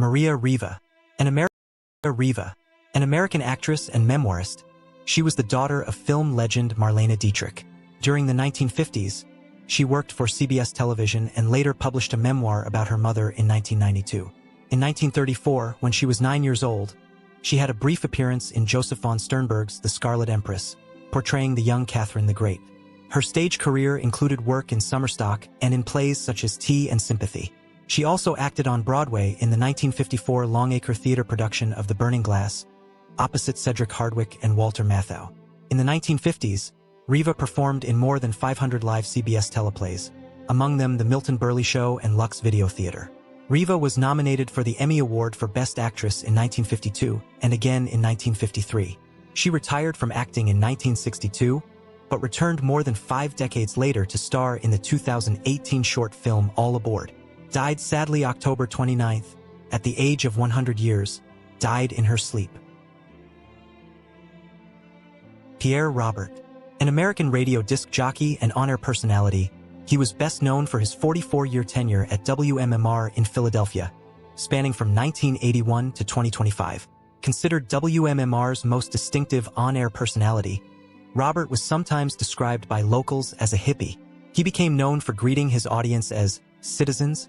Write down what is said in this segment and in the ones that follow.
Maria Riva, an American actress and memoirist. She was the daughter of film legend Marlene Dietrich. During the 1950s, she worked for CBS television and later published a memoir about her mother in 1992. In 1934, when she was 9 years old, she had a brief appearance in Joseph von Sternberg's The Scarlet Empress, portraying the young Catherine the Great. Her stage career included work in summer stock and in plays such as Tea and Sympathy. She also acted on Broadway in the 1954 Longacre Theatre production of The Burning Glass, opposite Cedric Hardwicke and Walter Matthau. In the 1950s, Riva performed in more than 500 live CBS teleplays, among them The Milton Berle Show and Lux Video Theater. Riva was nominated for the Emmy Award for Best Actress in 1952 and again in 1953. She retired from acting in 1962, but returned more than 5 decades later to star in the 2018 short film All Aboard. Died sadly October 29th, at the age of 100 years, died in her sleep. Pierre Robert, an American radio disc jockey and on-air personality, he was best known for his 44-year tenure at WMMR in Philadelphia, spanning from 1981 to 2025. Considered WMMR's most distinctive on-air personality, Robert was sometimes described by locals as a hippie. He became known for greeting his audience as citizens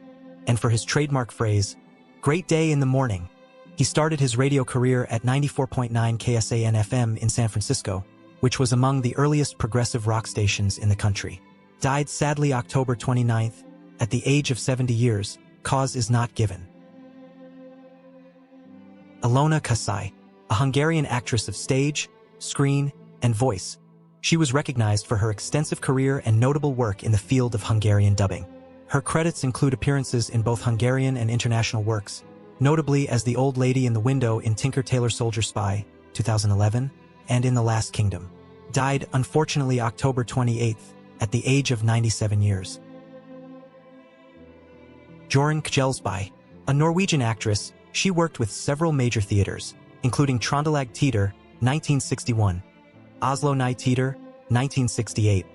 and for his trademark phrase, "Great day in the morning." He started his radio career at 94.9 KSAN FM in San Francisco, which was among the earliest progressive rock stations in the country. Died sadly October 29th, at the age of 70 years, cause is not given. Ilona Kassai, a Hungarian actress of stage, screen, and voice. She was recognized for her extensive career and notable work in the field of Hungarian dubbing. Her credits include appearances in both Hungarian and international works, notably as the Old Lady in the Window in Tinker Tailor Soldier Spy, 2011, and in The Last Kingdom. Died, unfortunately, October 28th, at the age of 97 years. Jorunn Kjellsby, a Norwegian actress, she worked with several major theaters, including Trondelag Teater, 1961, Oslo Nye Teater, 1968,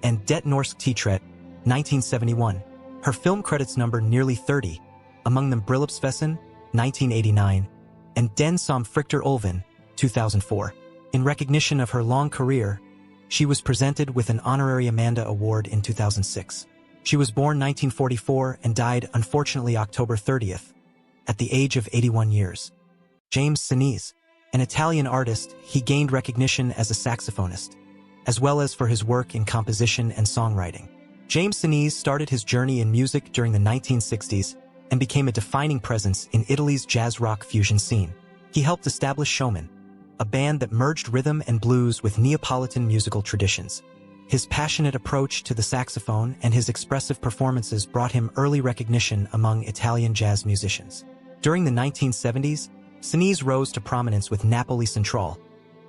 and Det Norsk Teatret, 1971. Her film credits number nearly 30, among them Bryllupsfesten, 1989, and Den som frykter Ulven, 2004. In recognition of her long career, she was presented with an honorary Amanda Award in 2006. She was born 1944 and died, unfortunately, October 30th, at the age of 81 years. James Senese, an Italian artist, he gained recognition as a saxophonist, as well as for his work in composition and songwriting. James Senese started his journey in music during the 1960s and became a defining presence in Italy's jazz rock fusion scene. He helped establish Showman, a band that merged rhythm and blues with Neapolitan musical traditions. His passionate approach to the saxophone and his expressive performances brought him early recognition among Italian jazz musicians. During the 1970s, Senese rose to prominence with Napoli Centrale,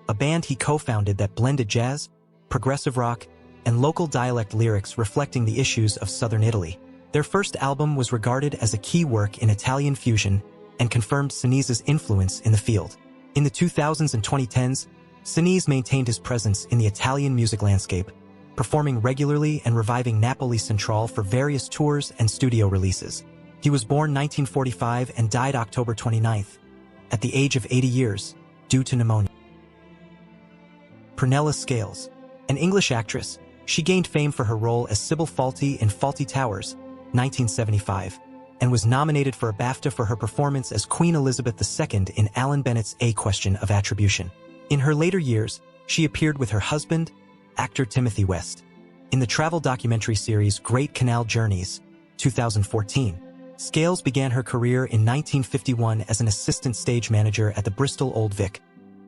a band he co-founded that blended jazz, progressive rock, and local dialect lyrics reflecting the issues of southern Italy. Their first album was regarded as a key work in Italian fusion and confirmed Senese's influence in the field. In the 2000s and 2010s, Senese maintained his presence in the Italian music landscape, performing regularly and reviving Napoli Centrale for various tours and studio releases. He was born 1945 and died October 29th, at the age of 80 years, due to pneumonia. Prunella Scales, an English actress, she gained fame for her role as Sybil Fawlty in Fawlty Towers, 1975, and was nominated for a BAFTA for her performance as Queen Elizabeth II in Alan Bennett's A Question of Attribution. In her later years, she appeared with her husband, actor Timothy West, in the travel documentary series Great Canal Journeys, 2014. Scales began her career in 1951 as an assistant stage manager at the Bristol Old Vic,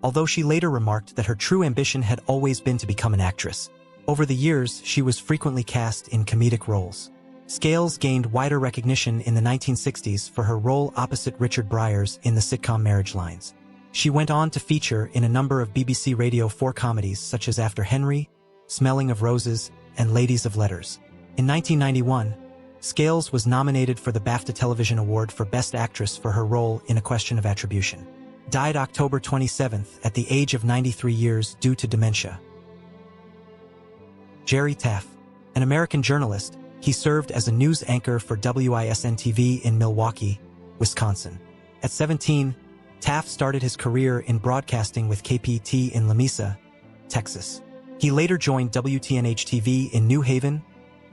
although she later remarked that her true ambition had always been to become an actress. Over the years, she was frequently cast in comedic roles. Scales gained wider recognition in the 1960s for her role opposite Richard Briers in the sitcom Marriage Lines. She went on to feature in a number of BBC Radio 4 comedies such as After Henry, Smelling of Roses, and Ladies of Letters. In 1991, Scales was nominated for the BAFTA Television Award for Best Actress for her role in A Question of Attribution. Died October 27th at the age of 93 years due to dementia. Jerry Taff, an American journalist, he served as a news anchor for WISN-TV in Milwaukee, Wisconsin. At 17, Taff started his career in broadcasting with KPT in La Mesa, Texas. He later joined WTNH-TV in New Haven,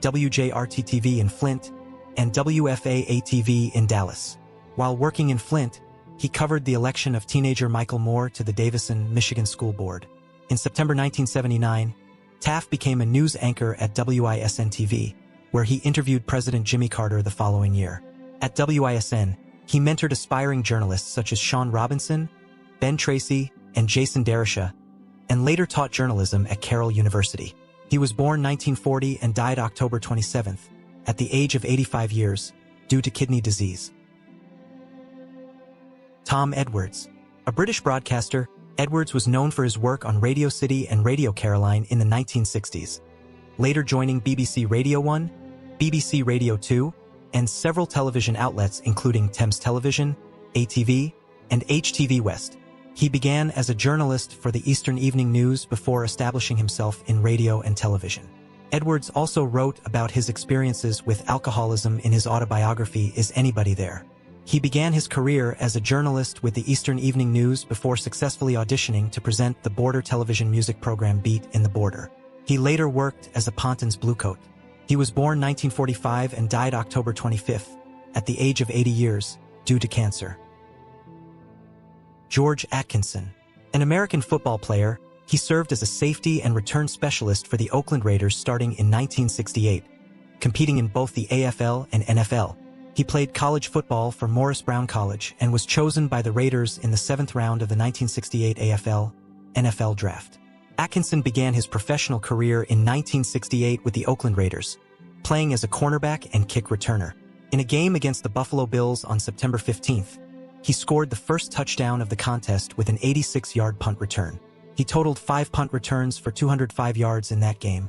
WJRT-TV in Flint, and WFAA-TV in Dallas. While working in Flint, he covered the election of teenager Michael Moore to the Davison, Michigan School Board. In September 1979, Taff became a news anchor at WISN-TV, where he interviewed President Jimmy Carter the following year. At WISN, he mentored aspiring journalists such as Sean Robinson, Ben Tracy, and Jason Darasha, and later taught journalism at Carroll University. He was born 1940 and died October 27th, at the age of 85 years, due to kidney disease. Tom Edwards. A British broadcaster, Edwards was known for his work on Radio City and Radio Caroline in the 1960s, later joining BBC Radio 1, BBC Radio 2, and several television outlets including Thames Television, ATV, and HTV West. He began as a journalist for the Eastern Evening News before establishing himself in radio and television. Edwards also wrote about his experiences with alcoholism in his autobiography Is Anybody There? He began his career as a journalist with the Eastern Evening News before successfully auditioning to present the Border television music program Beat in the Border. He later worked as a Ponton's Bluecoat. He was born 1945 and died October 25th, at the age of 80 years, due to cancer. George Atkinson. An American football player, he served as a safety and return specialist for the Oakland Raiders starting in 1968, competing in both the AFL and NFL. He played college football for Morris Brown College and was chosen by the Raiders in the 7th round of the 1968 AFL-NFL draft. Atkinson began his professional career in 1968 with the Oakland Raiders, playing as a cornerback and kick returner. In a game against the Buffalo Bills on September 15th, he scored the first touchdown of the contest with an 86-yard punt return. He totaled 5 punt returns for 205 yards in that game,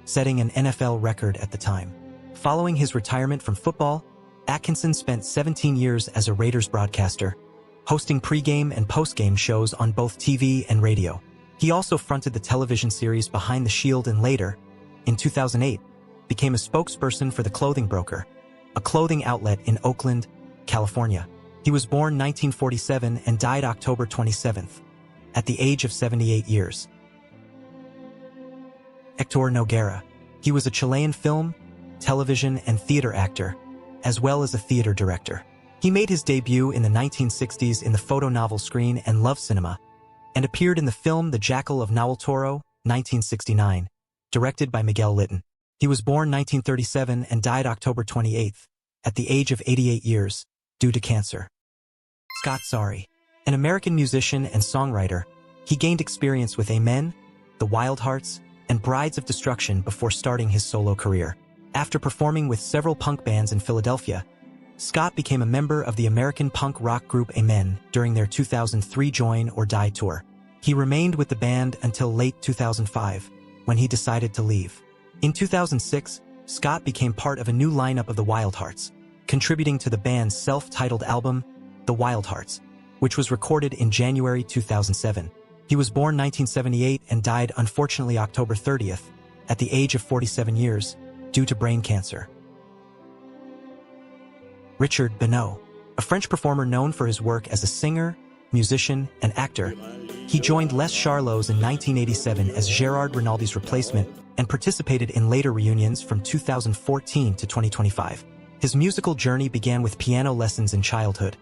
setting an NFL record at the time. Following his retirement from football, Atkinson spent 17 years as a Raiders broadcaster, hosting pregame and postgame shows on both TV and radio. He also fronted the television series Behind the Shield and later, in 2008, became a spokesperson for The Clothing Broker, a clothing outlet in Oakland, California. He was born 1947 and died October 27th, at the age of 78 years. Héctor Noguera. He was a Chilean film, television, and theater actor, as well as a theater director. He made his debut in the 1960s in the photo novel Screen and Love Cinema, and appeared in the film The Jackal of Nahuel Toro, 1969, directed by Miguel Litton. He was born 1937 and died October 28th, at the age of 88 years, due to cancer. Scott Sorry. An American musician and songwriter, he gained experience with Amen, The Wild Hearts, and Brides of Destruction before starting his solo career. After performing with several punk bands in Philadelphia, Scott became a member of the American punk rock group Amen during their 2003 Join or Die tour. He remained with the band until late 2005, when he decided to leave. In 2006, Scott became part of a new lineup of the Wild Hearts, contributing to the band's self-titled album, The Wild Hearts, which was recorded in January 2007. He was born 1978 and died unfortunately October 30th, at the age of 47 years, due to brain cancer. Richard Bonnot. A French performer known for his work as a singer, musician, and actor, he joined Les Charlots in 1987 as Gérard Rinaldi's replacement and participated in later reunions from 2014 to 2025. His musical journey began with piano lessons in childhood,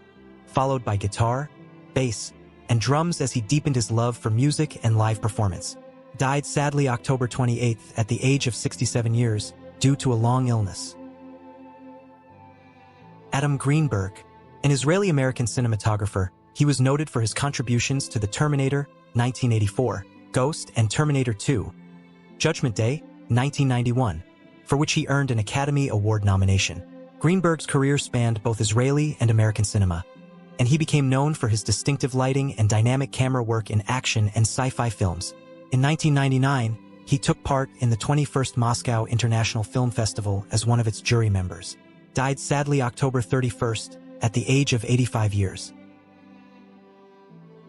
followed by guitar, bass, and drums as he deepened his love for music and live performance. Died sadly October 28th at the age of 67 years due to a long illness. Adam Greenberg. An Israeli-American cinematographer, he was noted for his contributions to The Terminator, 1984, Ghost, and Terminator 2, Judgment Day, 1991, for which he earned an Academy Award nomination. Greenberg's career spanned both Israeli and American cinema, and he became known for his distinctive lighting and dynamic camera work in action and sci-fi films. In 1999, he took part in the 21st Moscow International Film Festival as one of its jury members. Died sadly October 31st, at the age of 85 years.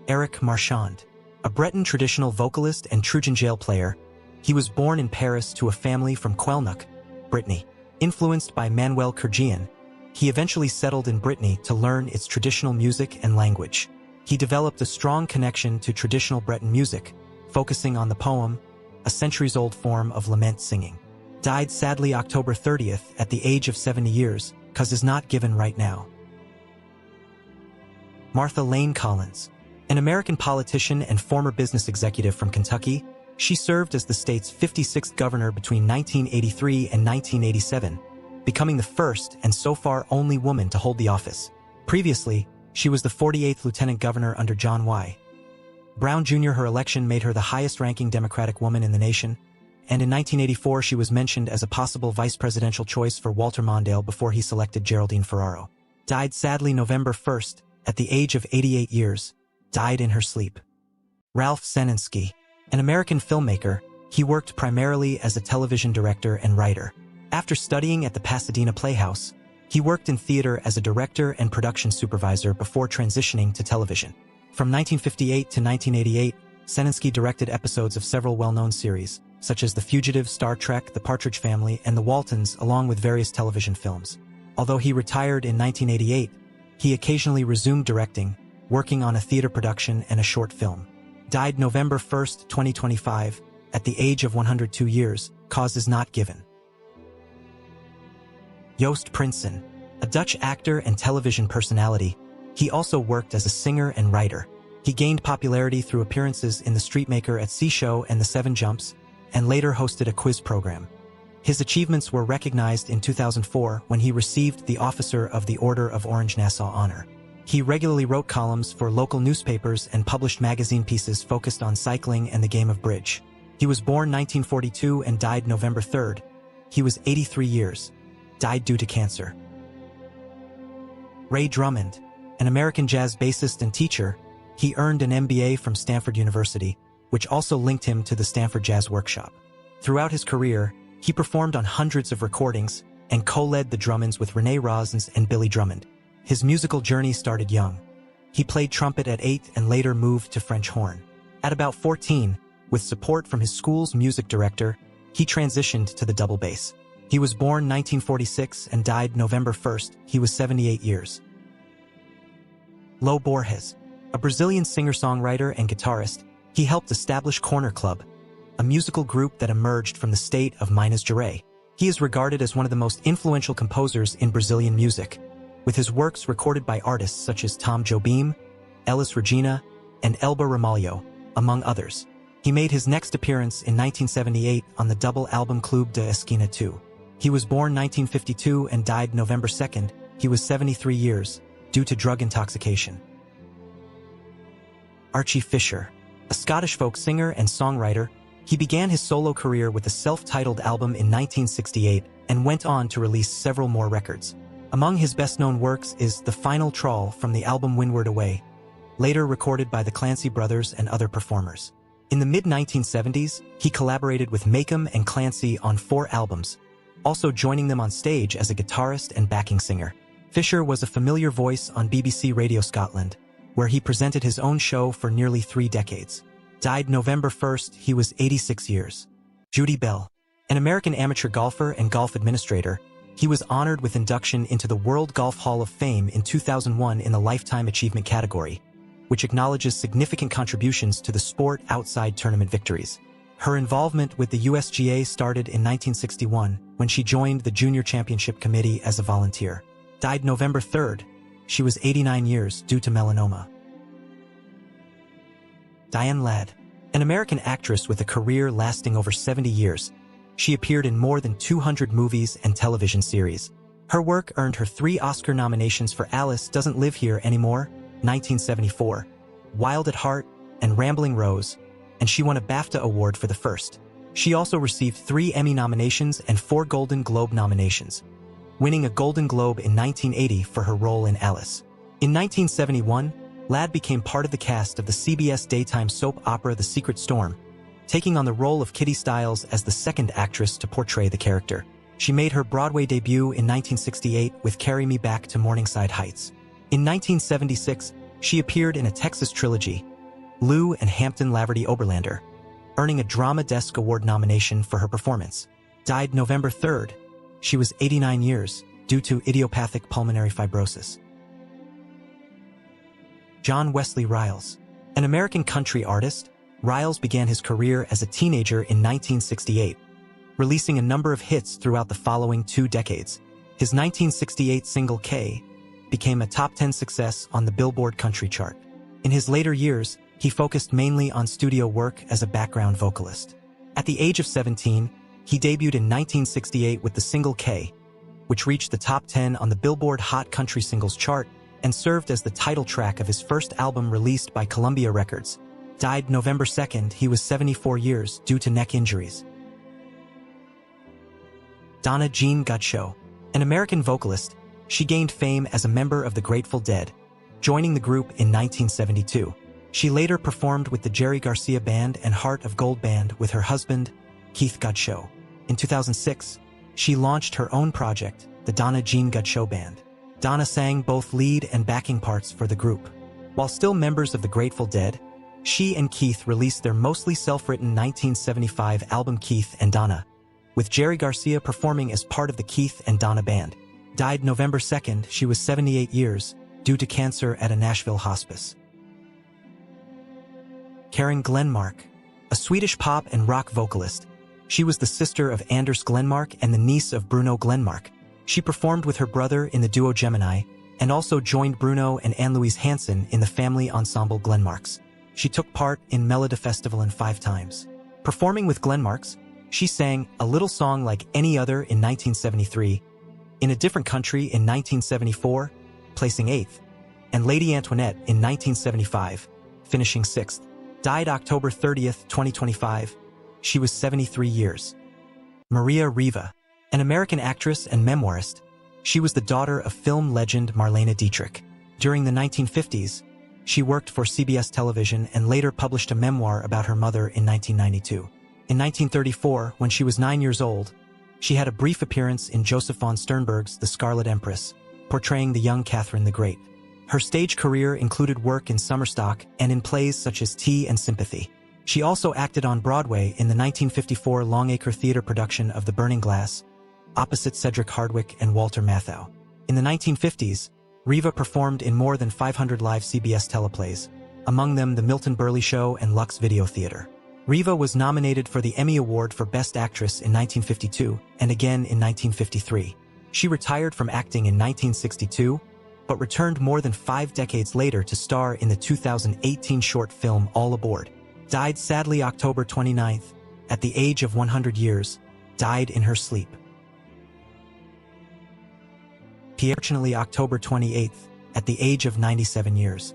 Érik Marchand. A Breton traditional vocalist and Trujillo player, he was born in Paris to a family from Quelnuck, Brittany. Influenced by Manuel Kurdzian, He eventually settled in Brittany to learn its traditional music and language. He developed a strong connection to traditional Breton music, focusing on the poem, a centuries-old form of lament singing. Died sadly October 30th at the age of 70 years, cause is not given right now. Martha Layne Collins, an American politician and former business executive from Kentucky, she served as the state's 56th governor between 1983 and 1987, becoming the first and so far only woman to hold the office. Previously, she was the 48th lieutenant governor under John Y. Brown Jr. Her election made her the highest-ranking Democratic woman in the nation, and in 1984 she was mentioned as a possible vice presidential choice for Walter Mondale before he selected Geraldine Ferraro. Died sadly November 1st, at the age of 88 years, died in her sleep. Ralph Senensky, an American filmmaker, he worked primarily as a television director and writer. After studying at the Pasadena Playhouse, he worked in theater as a director and production supervisor before transitioning to television. From 1958 to 1988, Senensky directed episodes of several well-known series, such as The Fugitive, Star Trek, The Partridge Family, and The Waltons, along with various television films. Although he retired in 1988, he occasionally resumed directing, working on a theater production and a short film. Died November 1, 2025, at the age of 102 years, cause is not given. Joost Prinsen, a Dutch actor and television personality, he also worked as a singer and writer. He gained popularity through appearances in The Street Maker at Sea Show and The Seven Jumps, and later hosted a quiz program. His achievements were recognized in 2004 when he received the Officer of the Order of Orange-Nassau honor. He regularly wrote columns for local newspapers and published magazine pieces focused on cycling and the game of bridge. He was born 1942 and died November 3rd. He was 83 years. Died due to cancer. Ray Drummond, an American jazz bassist and teacher, he earned an MBA from Stanford University, which also linked him to the Stanford Jazz Workshop. Throughout his career, he performed on hundreds of recordings and co-led the Drummonds with Renee Rosens and Billy Drummond. His musical journey started young. He played trumpet at 8 and later moved to French horn. At about 14, with support from his school's music director, he transitioned to the double bass. He was born 1946 and died November 1st. He was 78 years. Lo Borges, a Brazilian singer-songwriter and guitarist, he helped establish Corner Club, a musical group that emerged from the state of Minas Gerais. He is regarded as one of the most influential composers in Brazilian music, with his works recorded by artists such as Tom Jobim, Elis Regina, and Elba Ramalho, among others. He made his next appearance in 1978 on the double album Clube da Esquina 2. He was born 1952 and died November 2nd. He was 73 years, due to drug intoxication. Archie Fisher, a Scottish folk singer and songwriter, he began his solo career with a self-titled album in 1968 and went on to release several more records. Among his best-known works is The Final Trawl from the album Windward Away, later recorded by the Clancy Brothers and other performers. In the mid-1970s, he collaborated with Maycomb and Clancy on 4 albums, also joining them on stage as a guitarist and backing singer. Fisher was a familiar voice on BBC Radio Scotland, where he presented his own show for nearly 3 decades. Died November 1st, he was 86 years. Judy Bell, an American amateur golfer and golf administrator, he was honored with induction into the World Golf Hall of Fame in 2001 in the Lifetime Achievement category, which acknowledges significant contributions to the sport outside tournament victories. Her involvement with the USGA started in 1961 when she joined the Junior Championship Committee as a volunteer. Died November 3rd. She was 89 years due to melanoma. Diane Ladd, an American actress with a career lasting over 70 years. She appeared in more than 200 movies and television series. Her work earned her 3 Oscar nominations for Alice Doesn't Live Here Anymore, 1974, Wild at Heart, and Rambling Rose, and she won a BAFTA award for the first. She also received 3 Emmy nominations and 4 Golden Globe nominations, winning a Golden Globe in 1980 for her role in Alice. In 1971, Ladd became part of the cast of the CBS daytime soap opera The Secret Storm, taking on the role of Kitty Stiles as the second actress to portray the character. She made her Broadway debut in 1968 with Carry Me Back to Morningside Heights. In 1976, she appeared in a Texas trilogy, Lou and Hampton Laverty Oberlander, earning a Drama Desk Award nomination for her performance. Died November 3rd. She was 89 years, due to idiopathic pulmonary fibrosis. John Wesley Ryles. An American country artist, Ryles began his career as a teenager in 1968, releasing a number of hits throughout the following 2 decades. His 1968 single K became a top 10 success on the Billboard country chart. In his later years, he focused mainly on studio work as a background vocalist. At the age of 17, he debuted in 1968 with the single K, which reached the top 10 on the Billboard Hot Country Singles chart and served as the title track of his first album released by Columbia Records. Died November 2nd, he was 74 years due to neck injuries. Donna Jean Godchaux. An American vocalist, she gained fame as a member of the Grateful Dead, joining the group in 1972. She later performed with the Jerry Garcia Band and Heart of Gold Band with her husband, Keith Godchaux. In 2006, she launched her own project, the Donna Jean Godchaux Band. Donna sang both lead and backing parts for the group. While still members of the Grateful Dead, she and Keith released their mostly self-written 1975 album Keith and Donna, with Jerry Garcia performing as part of the Keith and Donna Band. Died November 2nd, she was 78 years, due to cancer at a Nashville hospice. Karin Glenmark. A Swedish pop and rock vocalist, she was the sister of Anders Glenmark and the niece of Bruno Glenmark. She performed with her brother in the duo Gemini, and also joined Bruno and Anne-Louise Hansen in the family ensemble Glenmarks. She took part in Melodifestivalen 5 times. Performing with Glenmarks, she sang A Little Song Like Any Other in 1973, In a Different Country in 1974, placing 8th, and Lady Antoinette in 1975, finishing 6th. Died October 30th, 2025. She was 73 years. Maria Riva. An American actress and memoirist, she was the daughter of film legend Marlene Dietrich. During the 1950s, she worked for CBS television and later published a memoir about her mother in 1992. In 1934, when she was 9 years old, she had a brief appearance in Joseph von Sternberg's The Scarlet Empress, portraying the young Catherine the Great. Her stage career included work in summer stock and in plays such as Tea and Sympathy. She also acted on Broadway in the 1954 Longacre Theatre production of The Burning Glass, opposite Cedric Hardwicke and Walter Matthau. In the 1950s, Riva performed in more than 500 live CBS teleplays, among them The Milton Berle Show and Lux Video Theater. Riva was nominated for the Emmy Award for Best Actress in 1952 and again in 1953. She retired from acting in 1962, but returned more than 5 decades later to star in the 2018 short film All Aboard. Died sadly October 29th, at the age of 100 years, died in her sleep. Pierre Robert October 28th, at the age of 97 years.